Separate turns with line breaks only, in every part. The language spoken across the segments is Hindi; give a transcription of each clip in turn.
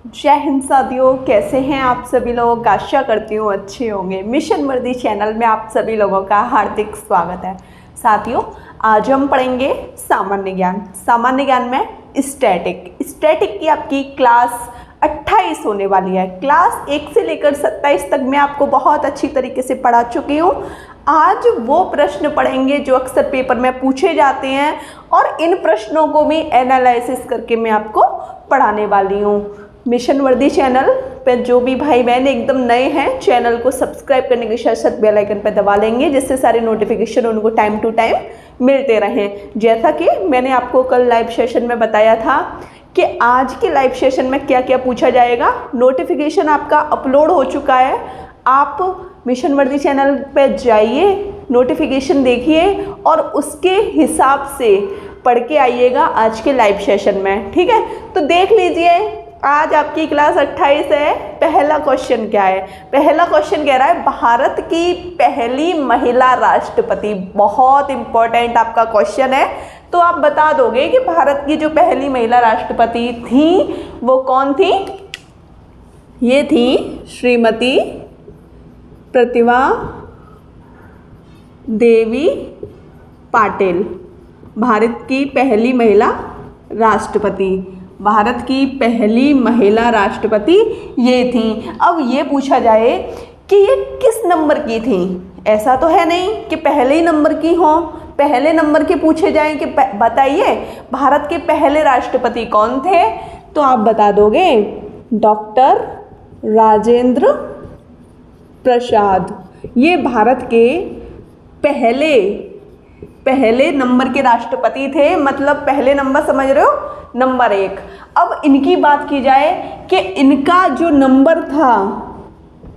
जय हिंद साथियों, कैसे हैं आप सभी लोग। आशा करती हूँ अच्छे होंगे। मिशन वर्दी चैनल में आप सभी लोगों का हार्दिक स्वागत है। साथियों, आज हम पढ़ेंगे सामान्य ज्ञान। सामान्य ज्ञान में स्टैटिक की आपकी क्लास 28 होने वाली है। क्लास 1 से लेकर 27 तक मैं आपको बहुत अच्छी तरीके से पढ़ा चुकी हूँ। आज वो प्रश्न पढ़ेंगे जो अक्सर पेपर में पूछे जाते हैं और इन प्रश्नों को भी एनालिसिस करके मैं आपको पढ़ाने वाली हूँ। मिशन वर्दी चैनल पे जो भी भाई बहन एकदम नए हैं, चैनल को सब्सक्राइब करने के साथ साथ बेल आइकन पर दबा लेंगे, जिससे सारे नोटिफिकेशन उनको टाइम टू टाइम मिलते रहें। जैसा कि मैंने आपको कल लाइव सेशन में बताया था कि आज के लाइव सेशन में क्या क्या पूछा जाएगा। नोटिफिकेशन आपका अपलोड हो चुका है। आप मिशन वर्दी चैनल पे जाइए, नोटिफिकेशन देखिए और उसके हिसाब से पढ़ के आइएगा आज के लाइव सेशन में। ठीक है, तो देख लीजिए आज आपकी क्लास 28 है। पहला क्वेश्चन क्या है? पहला क्वेश्चन कह रहा है भारत की पहली महिला राष्ट्रपति। बहुत इंपॉर्टेंट आपका क्वेश्चन है। तो आप बता दोगे कि भारत की जो पहली महिला राष्ट्रपति थी वो कौन थी? ये थी श्रीमती प्रतिभा देवी पाटिल। भारत की पहली महिला राष्ट्रपति, भारत की पहली महिला राष्ट्रपति ये थी। अब ये पूछा जाए कि ये किस नंबर की थी? ऐसा तो है नहीं कि पहले ही नंबर की हो। पहले नंबर के पूछे जाएं कि बताइए भारत के पहले राष्ट्रपति कौन थे, तो आप बता दोगे डॉक्टर राजेंद्र प्रसाद। ये भारत के पहले नंबर के राष्ट्रपति थे। मतलब पहले नंबर समझ रहे हो, नंबर 1। अब इनकी बात की जाए कि इनका जो नंबर था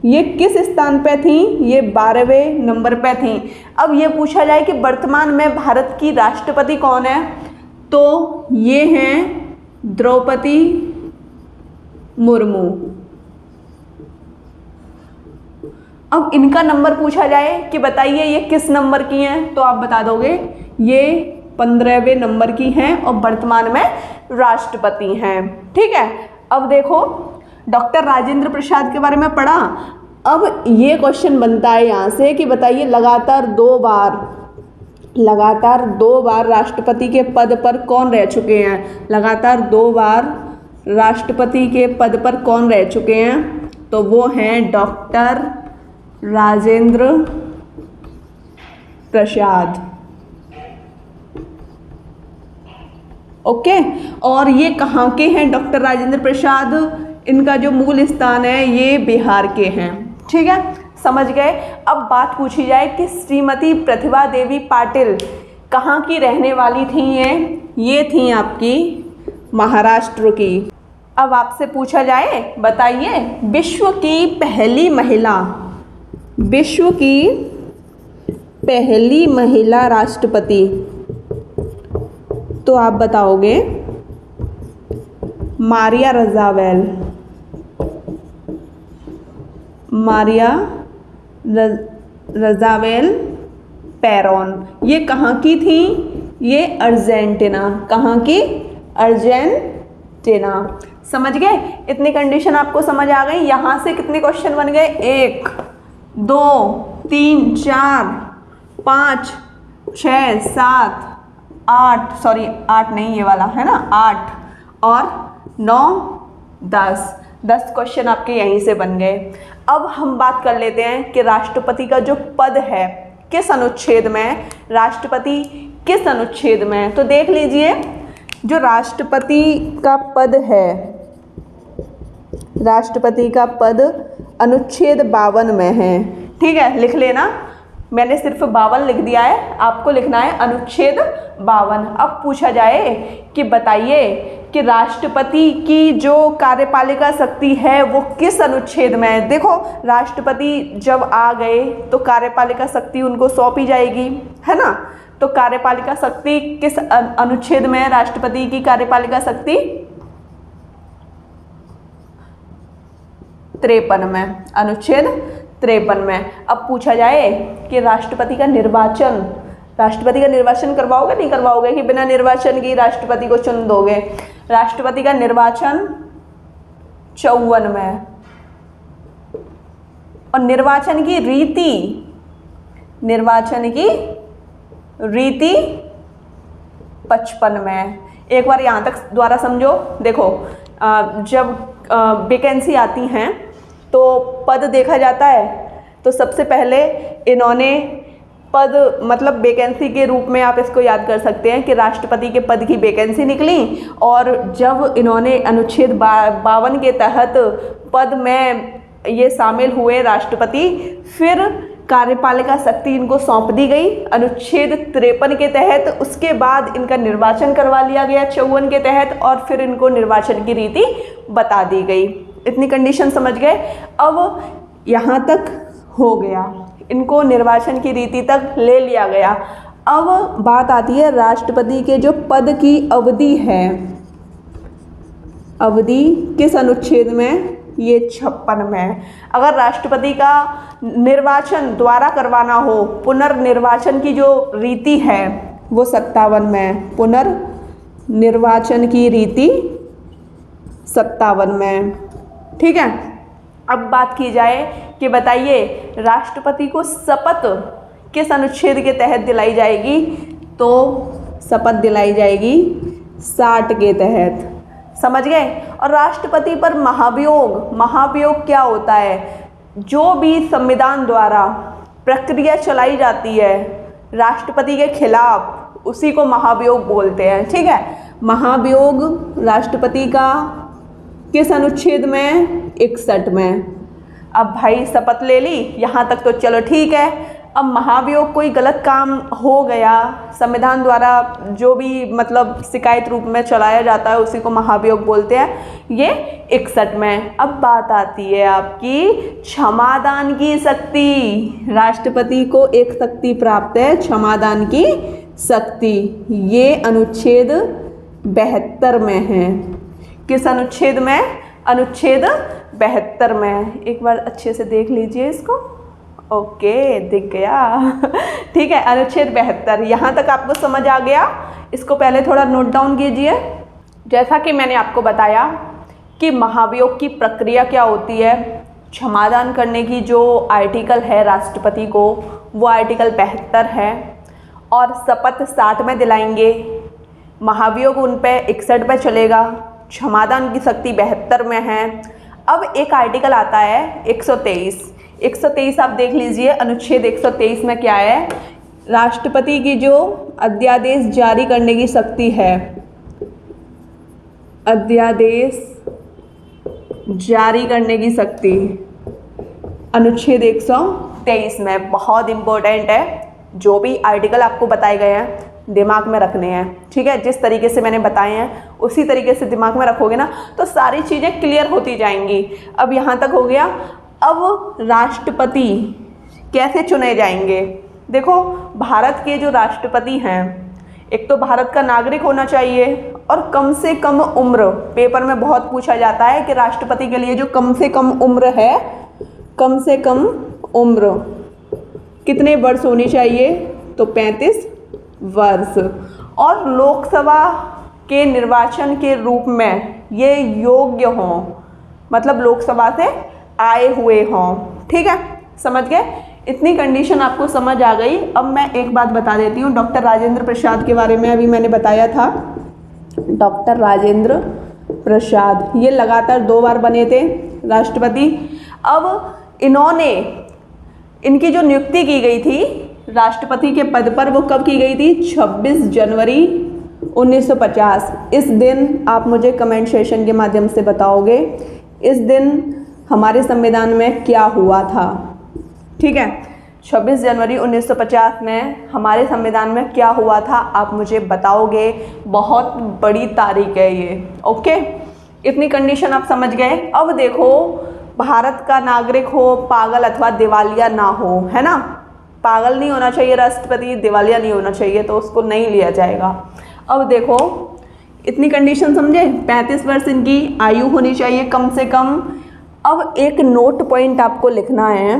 ये किस स्थान पे थी? ये 12वें नंबर पे थी। अब ये पूछा जाए कि वर्तमान में भारत की राष्ट्रपति कौन है, तो ये हैं द्रौपदी मुर्मू। अब इनका नंबर पूछा जाए कि बताइए ये किस नंबर की हैं, तो आप बता दोगे ये 15वें नंबर की हैं और वर्तमान में राष्ट्रपति हैं। ठीक है, अब देखो डॉक्टर राजेंद्र प्रसाद के बारे में पढ़ा। अब ये क्वेश्चन बनता है यहाँ से कि बताइए लगातार दो बार राष्ट्रपति के पद पर कौन रह चुके हैं? लगातार 2 बार राष्ट्रपति के पद पर कौन रह चुके हैं? तो वो हैं डॉक्टर राजेंद्र प्रसाद। ओके, और ये कहाँ के हैं डॉक्टर राजेंद्र प्रसाद? इनका जो मूल स्थान है ये बिहार के हैं। ठीक है, समझ गए। अब बात पूछी जाए कि श्रीमती प्रतिभा देवी पाटिल कहाँ की रहने वाली थी? ये थी आपकी महाराष्ट्र की। अब आपसे पूछा जाए बताइए विश्व की पहली महिला राष्ट्रपति, तो आप बताओगे मारिया रज़ावेल पेरोन। ये कहाँ की थी? ये अर्जेंटीना। कहाँ की? अर्जेंटीना। समझ गए? इतनी कंडीशन आपको समझ आ गई। यहाँ से कितने क्वेश्चन बन गए? 1 2 3 4 5 6 7 8, सॉरी 8 नहीं, ये वाला है ना, 8 और 9 10 क्वेश्चन आपके यहीं से बन गए। अब हम बात कर लेते हैं कि राष्ट्रपति का जो पद है किस अनुच्छेद में, राष्ट्रपति किस अनुच्छेद में। तो देख लीजिए जो राष्ट्रपति का पद है, राष्ट्रपति का पद अनुच्छेद 52 में है। ठीक है, लिख लेना। मैंने सिर्फ 52 लिख दिया है, आपको लिखना है अनुच्छेद 52। अब पूछा जाए कि बताइए कि राष्ट्रपति की जो कार्यपालिका शक्ति है वो किस अनुच्छेद में है। देखो राष्ट्रपति जब आ गए तो कार्यपालिका शक्ति उनको सौंपी जाएगी, है ना। तो कार्यपालिका शक्ति किस अनुच्छेद में है? राष्ट्रपति की कार्यपालिका शक्ति 53 में, अनुच्छेद 53 में। अब पूछा जाए कि राष्ट्रपति का निर्वाचन करवाओगे नहीं करवाओगे, कि बिना निर्वाचन की राष्ट्रपति को चुन दोगे? राष्ट्रपति का निर्वाचन 54 में, और निर्वाचन की रीति 55 में। एक बार यहाँ तक द्वारा समझो। देखो, जब वैकेंसी आती हैं तो पद देखा जाता है, तो सबसे पहले इन्होंने पद मतलब वैकेंसी के रूप में आप इसको याद कर सकते हैं कि राष्ट्रपति के पद की वैकेंसी निकली, और जब इन्होंने अनुच्छेद 52 के तहत पद में ये शामिल हुए राष्ट्रपति, फिर कार्यपालिका शक्ति इनको सौंप दी गई अनुच्छेद 53 के तहत। उसके बाद इनका निर्वाचन करवा लिया गया 54 के तहत, और फिर इनको निर्वाचन की रीति बता दी गई। इतनी कंडीशन समझ गए। अब यहाँ तक हो गया, इनको निर्वाचन की रीति तक ले लिया गया। अब बात आती है राष्ट्रपति के जो पद की अवधि है, अवधि किस अनुच्छेद में? ये 56 में। अगर राष्ट्रपति का निर्वाचन दोबारा करवाना हो, पुनर्निर्वाचन की जो रीति है वो 57 में, पुनर्निर्वाचन की रीति 57 में। ठीक है। अब बात की जाए कि बताइए राष्ट्रपति को शपथ किस अनुच्छेद के तहत दिलाई जाएगी? तो शपथ दिलाई जाएगी 60 के तहत। समझ गए। और राष्ट्रपति पर महाभियोग क्या होता है? जो भी संविधान द्वारा प्रक्रिया चलाई जाती है राष्ट्रपति के खिलाफ, उसी को महाभियोग बोलते हैं। ठीक है। महाभियोग राष्ट्रपति का किस अनुच्छेद में? 61 में। अब भाई शपथ ले ली, यहाँ तक तो चलो ठीक है। अब महाभियोग कोई गलत काम हो गया, संविधान द्वारा जो भी मतलब शिकायत रूप में चलाया जाता है उसी को महाभियोग बोलते हैं, ये 61 में। अब बात आती है आपकी क्षमादान की शक्ति। राष्ट्रपति को एक शक्ति प्राप्त है, क्षमादान की शक्ति। ये अनुच्छेद 72 में है। किस अनुच्छेद में? अनुच्छेद 72 में। एक बार अच्छे से देख लीजिए इसको। ओके, दिख गया। ठीक है, अनुच्छेद 72। यहाँ तक आपको समझ आ गया? इसको पहले थोड़ा नोट डाउन कीजिए। जैसा कि मैंने आपको बताया कि महाभियोग की प्रक्रिया क्या होती है, क्षमादान करने की जो आर्टिकल है राष्ट्रपति को, वो आर्टिकल 72 है, और शपथ 60 में दिलाएंगे, महाभियोग उन पे 61 पे चलेगा, क्षमादान की शक्ति 72 में है। अब एक आर्टिकल आता है 123 आप देख लीजिए। अनुच्छेद 123 में क्या है? राष्ट्रपति की जो अध्यादेश जारी करने की शक्ति है, अध्यादेश जारी करने की शक्ति अनुच्छेद 123 में। बहुत इंपॉर्टेंट है, जो भी आर्टिकल आपको बताए गए हैं दिमाग में रखने हैं। ठीक है। जिस तरीके से मैंने बताए हैं उसी तरीके से दिमाग में रखोगे ना तो सारी चीज़ें क्लियर होती जाएंगी। अब यहाँ तक हो गया। अब राष्ट्रपति कैसे चुने जाएंगे? देखो, भारत के जो राष्ट्रपति हैं, एक तो भारत का नागरिक होना चाहिए, और कम से कम उम्र, पेपर में बहुत पूछा जाता है कि राष्ट्रपति के लिए जो कम से कम उम्र है, कम से कम उम्र कितने वर्ष होनी चाहिए? तो 35 वर्ष। और लोकसभा के निर्वाचन के रूप में ये योग्य हों, मतलब लोकसभा से आए हुए हों। ठीक है, समझ गए? इतनी कंडीशन आपको समझ आ गई। अब मैं एक बात बता देती हूँ डॉक्टर राजेंद्र प्रसाद के बारे में। अभी मैंने बताया था डॉक्टर राजेंद्र प्रसाद, ये लगातार 2 बार बने थे राष्ट्रपति। अब इनकी जो नियुक्ति की गई थी राष्ट्रपति के पद पर, वो कब की गई थी? 26 जनवरी 1950। इस दिन आप मुझे कमेंट सेशन के माध्यम से बताओगे इस दिन हमारे संविधान में क्या हुआ था। ठीक है, 26 जनवरी 1950 में हमारे संविधान में क्या हुआ था आप मुझे बताओगे। बहुत बड़ी तारीख है ये। ओके, इतनी कंडीशन आप समझ गए। अब देखो, भारत का नागरिक हो, पागल अथवा दिवालिया ना हो, है ना। पागल नहीं होना चाहिए राष्ट्रपति, दिवालिया नहीं होना चाहिए, तो उसको नहीं लिया जाएगा। अब देखो, इतनी कंडीशन समझे। 35 वर्ष इनकी आयु होनी चाहिए कम से कम। अब एक नोट पॉइंट आपको लिखना है,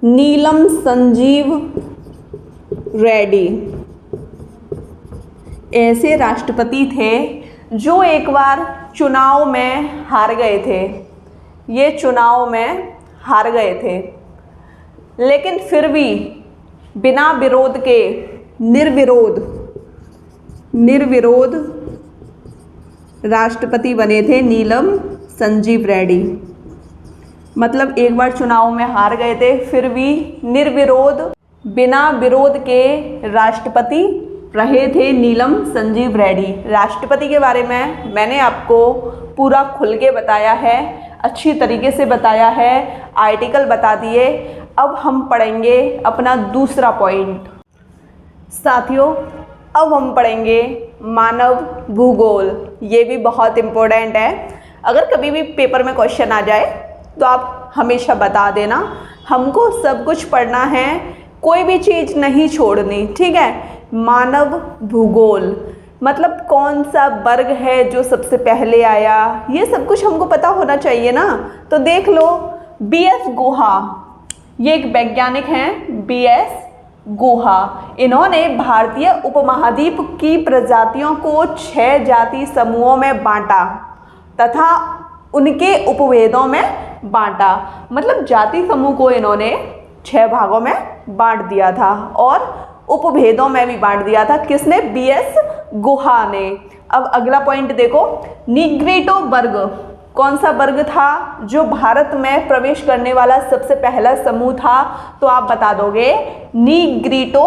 नीलम संजीव रेड्डी ऐसे राष्ट्रपति थे जो एक बार चुनाव में हार गए थे, ये चुनाव में हार गए थे, लेकिन फिर भी बिना विरोध के निर्विरोध राष्ट्रपति बने थे नीलम संजीव रेड्डी। मतलब एक बार चुनाव में हार गए थे, फिर भी निर्विरोध बिना विरोध के राष्ट्रपति रहे थे नीलम संजीव रेड्डी। राष्ट्रपति के बारे में मैंने आपको पूरा खुल के बताया है, अच्छी तरीके से बताया है, आर्टिकल बता दिए। अब हम पढ़ेंगे अपना दूसरा पॉइंट। साथियों, अब हम पढ़ेंगे मानव भूगोल। ये भी बहुत इम्पोर्टेंट है। अगर कभी भी पेपर में क्वेश्चन आ जाए तो आप हमेशा बता देना। हमको सब कुछ पढ़ना है, कोई भी चीज़ नहीं छोड़नी, ठीक है। मानव भूगोल मतलब कौन सा वर्ग है जो सबसे पहले आया, ये सब कुछ हमको पता होना चाहिए ना। तो देख लो, बीएस गुहा, ये एक वैज्ञानिक हैं, बीएस गुहा। इन्होंने भारतीय उपमहाद्वीप की प्रजातियों को 6 जाति समूहों में बांटा तथा उनके उपभेदों में बांटा। मतलब जाति समूह को इन्होंने 6 भागों में बांट दिया था और उपभेदों में भी बांट दिया था। किसने? बीएस गुहा ने। अब अगला पॉइंट देखो, निग्रिटो वर्ग कौन सा वर्ग था जो भारत में प्रवेश करने वाला सबसे पहला समूह था? तो आप बता दोगे निग्रिटो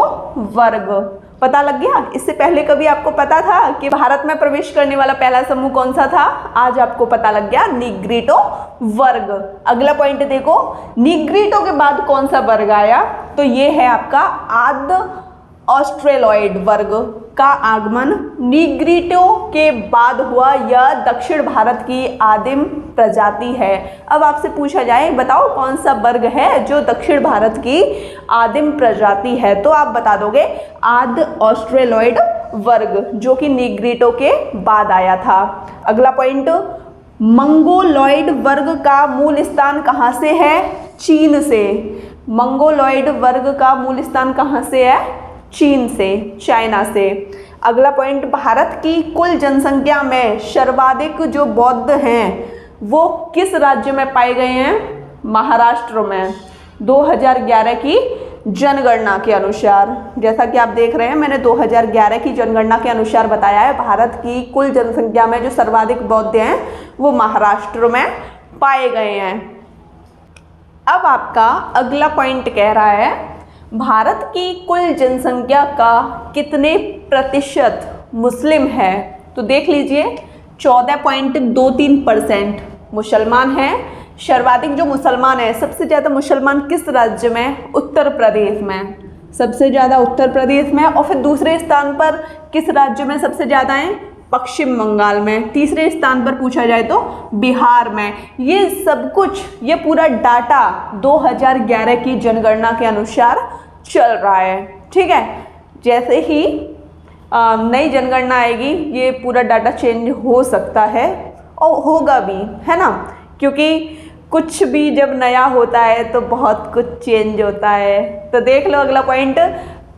वर्ग। पता लग गया? इससे पहले कभी आपको पता था कि भारत में प्रवेश करने वाला पहला समूह कौन सा था? आज आपको पता लग गया, निग्रिटो वर्ग। अगला पॉइंट देखो, निग्रिटो के बाद कौन सा वर्ग आया? तो ये है आपका आद्य ऑस्ट्रेलॉइड वर्ग का आगमन निग्रिटो के बाद हुआ। यह दक्षिण भारत की आदिम प्रजाति है। अब आपसे पूछा जाए, बताओ कौन सा वर्ग है जो दक्षिण भारत की आदिम प्रजाति है? तो आप बता दोगे आद्य ऑस्ट्रेलॉइड वर्ग, जो कि निग्रिटो के बाद आया था। अगला पॉइंट, मंगोलॉइड वर्ग का मूल स्थान कहाँ से है? चीन से। मंगोलॉइड वर्ग का मूल स्थान कहाँ से है? चीन से, चाइना से। अगला पॉइंट, भारत की कुल जनसंख्या में सर्वाधिक जो बौद्ध हैं वो किस राज्य में पाए गए हैं? महाराष्ट्र में। 2011 की जनगणना के अनुसार, जैसा कि आप देख रहे हैं, मैंने 2011 की जनगणना के अनुसार बताया है, भारत की कुल जनसंख्या में जो सर्वाधिक बौद्ध हैं वो महाराष्ट्र में पाए गए हैं। अब आपका अगला पॉइंट कह रहा है, भारत की कुल जनसंख्या का कितने प्रतिशत मुस्लिम है? तो देख लीजिए, 14.23% मुसलमान हैं। सर्वाधिक जो मुसलमान है, सबसे ज़्यादा मुसलमान किस राज्य में? उत्तर प्रदेश में। सबसे ज़्यादा उत्तर प्रदेश में। और फिर दूसरे स्थान पर किस राज्य में सबसे ज़्यादा हैं? पश्चिम बंगाल में। तीसरे स्थान पर पूछा जाए तो बिहार में। ये सब कुछ, ये पूरा डाटा 2011 की जनगणना के अनुसार चल रहा है, ठीक है। जैसे ही नई जनगणना आएगी ये पूरा डाटा चेंज हो सकता है और होगा भी, है ना, क्योंकि कुछ भी जब नया होता है तो बहुत कुछ चेंज होता है। तो देख लो अगला पॉइंट,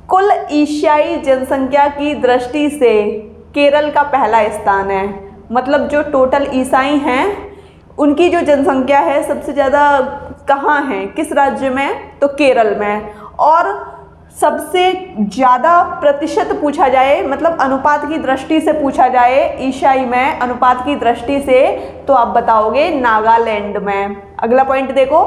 कुल ईसाई जनसंख्या की दृष्टि से केरल का पहला स्थान है। मतलब जो टोटल ईसाई हैं उनकी जो जनसंख्या है सबसे ज़्यादा कहाँ है, किस राज्य में? तो केरल में। और सबसे ज़्यादा प्रतिशत पूछा जाए, मतलब अनुपात की दृष्टि से पूछा जाए ईसाई में, अनुपात की दृष्टि से, तो आप बताओगे नागालैंड में। अगला पॉइंट देखो,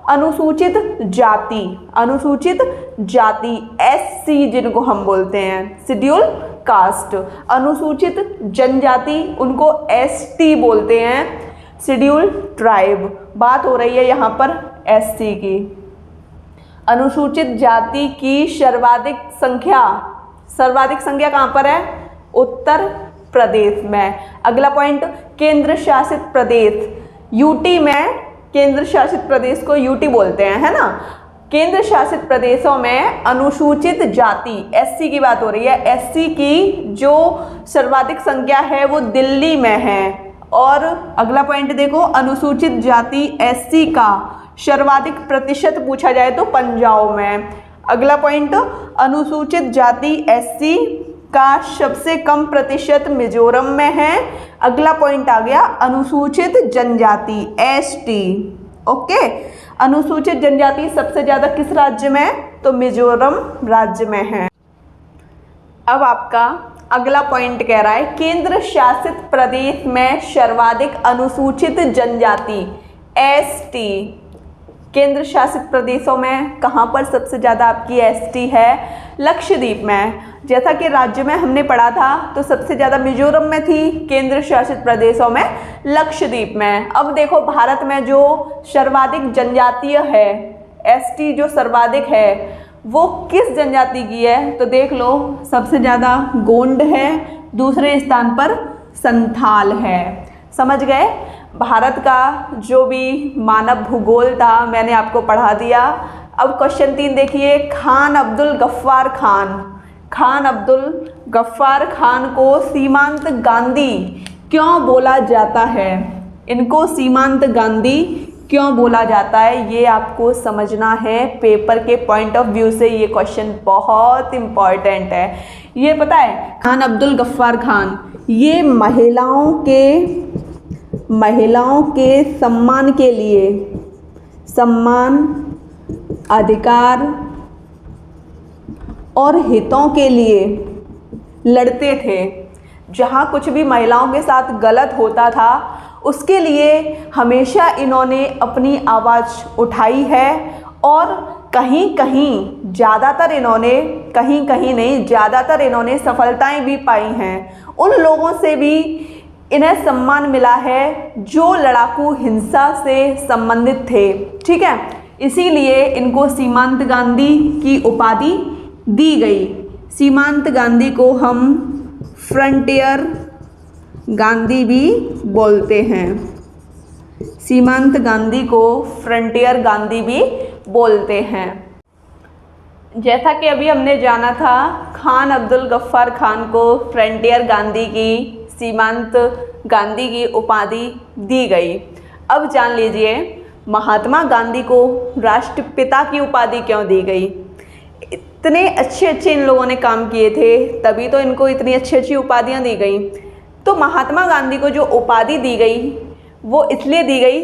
अनुसूचित जाति, अनुसूचित जाति एससी जिनको हम बोलते हैं, शेड्यूल कास्ट। अनुसूचित जनजाति उनको एसटी बोलते हैं, शेड्यूल ट्राइब। बात हो रही है यहाँ पर एससी की। अनुसूचित जाति की सर्वाधिक संख्या कहाँ पर है? उत्तर प्रदेश में। अगला पॉइंट, केंद्र शासित प्रदेश, यूटी में, केंद्र शासित प्रदेश को यूटी बोलते हैं, है ना। केंद्र शासित प्रदेशों में अनुसूचित जाति एससी की बात हो रही है, एससी की जो सर्वाधिक संख्या है वो दिल्ली में है। और अगला पॉइंट देखो, अनुसूचित जाति एससी का सर्वाधिक प्रतिशत पूछा जाए तो पंजाब में। अगला पॉइंट, अनुसूचित जाति एससी का सबसे कम प्रतिशत मिजोरम में है। अगला पॉइंट आ गया अनुसूचित जनजाति ST। ओके, अनुसूचित जनजाति सबसे ज़्यादा किस राज्य में? तो मिजोरम राज्य में है। अब आपका अगला पॉइंट कह रहा है केंद्र शासित प्रदेश में सर्वाधिक अनुसूचित जनजाति ST। केंद्र शासित प्रदेशों में कहाँ पर सबसे ज़्यादा आपकी ST है? लक्षद्वीप में। जैसा कि राज्य में हमने पढ़ा था तो सबसे ज़्यादा मिजोरम में थी, केंद्र शासित प्रदेशों में लक्षद्वीप में। अब देखो भारत में जो सर्वाधिक जनजातीय है ST जो सर्वाधिक है वो किस जनजाति की है? तो देख लो सबसे ज़्यादा गोंड है, दूसरे स्थान पर संथाल है। समझ गए? भारत का जो भी मानव भूगोल था मैंने आपको पढ़ा दिया। अब क्वेश्चन 3 देखिए, खान अब्दुल गफ्फार खान को सीमांत गांधी क्यों बोला जाता है? इनको सीमांत गांधी क्यों बोला जाता है ये आपको समझना है। पेपर के पॉइंट ऑफ व्यू से ये क्वेश्चन बहुत इम्पॉर्टेंट है। ये पता है खान अब्दुल गफ्फार खान ये महिलाओं के सम्मान के लिए, सम्मान, अधिकार और हितों के लिए लड़ते थे। जहाँ कुछ भी महिलाओं के साथ गलत होता था उसके लिए हमेशा इन्होंने अपनी आवाज़ उठाई है और कहीं कहीं ज़्यादातर इन्होंने सफलताएं भी पाई हैं। उन लोगों से भी इन्हें सम्मान मिला है जो लड़ाकू हिंसा से संबंधित थे। ठीक है, इसीलिए इनको सीमांत गांधी की उपाधि दी गई। सीमांत गांधी को हम फ्रंटियर गांधी भी बोलते हैं। सीमांत गांधी को फ्रंटियर गांधी भी बोलते हैं। जैसा कि अभी हमने जाना था खान अब्दुल गफ्फार खान को फ्रंटियर गांधी की, सीमांत गांधी की उपाधि दी गई। अब जान लीजिए महात्मा गांधी को राष्ट्रपिता की उपाधि क्यों दी गई? इतने अच्छे इन लोगों ने काम किए थे तभी तो इनको इतनी अच्छी उपाधियां दी गई। तो महात्मा गांधी को जो उपाधि दी गई वो इसलिए दी गई,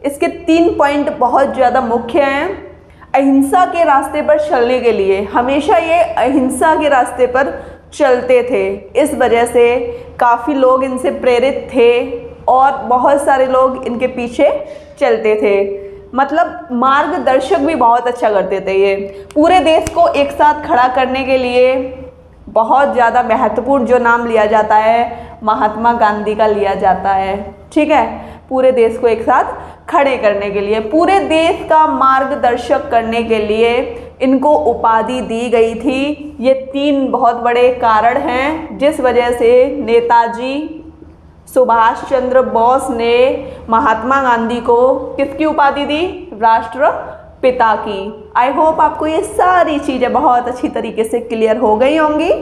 इसके 3 पॉइंट बहुत ज़्यादा मुख्य हैं। अहिंसा के रास्ते पर चलने के लिए, हमेशा ये अहिंसा के रास्ते पर चलते थे, इस वजह से काफ़ी लोग इनसे प्रेरित थे और बहुत सारे लोग इनके पीछे चलते थे। मतलब मार्गदर्शक भी बहुत अच्छा करते थे। ये पूरे देश को एक साथ खड़ा करने के लिए बहुत ज़्यादा महत्वपूर्ण जो नाम लिया जाता है महात्मा गांधी का लिया जाता है। ठीक है, पूरे देश को एक साथ खड़े करने के लिए, पूरे देश का मार्गदर्शक करने के लिए इनको उपाधि दी गई थी। ये 3 बहुत बड़े कारण हैं जिस वजह से नेताजी सुभाष चंद्र बोस ने महात्मा गांधी को किसकी उपाधि दी? राष्ट्रपिता की। आई होप आपको ये सारी चीज़ें बहुत अच्छी तरीके से क्लियर हो गई होंगी।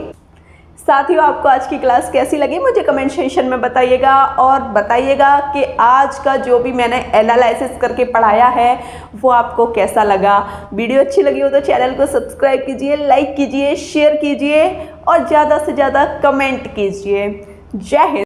साथियों, आपको आज की क्लास कैसी लगी मुझे कमेंट सेक्शन में बताइएगा और बताइएगा कि आज का जो भी मैंने एनालिसिस करके पढ़ाया है वो आपको कैसा लगा। वीडियो अच्छी लगी हो तो चैनल को सब्सक्राइब कीजिए, लाइक कीजिए, शेयर कीजिए और ज़्यादा से ज़्यादा कमेंट कीजिए। जय हिंद।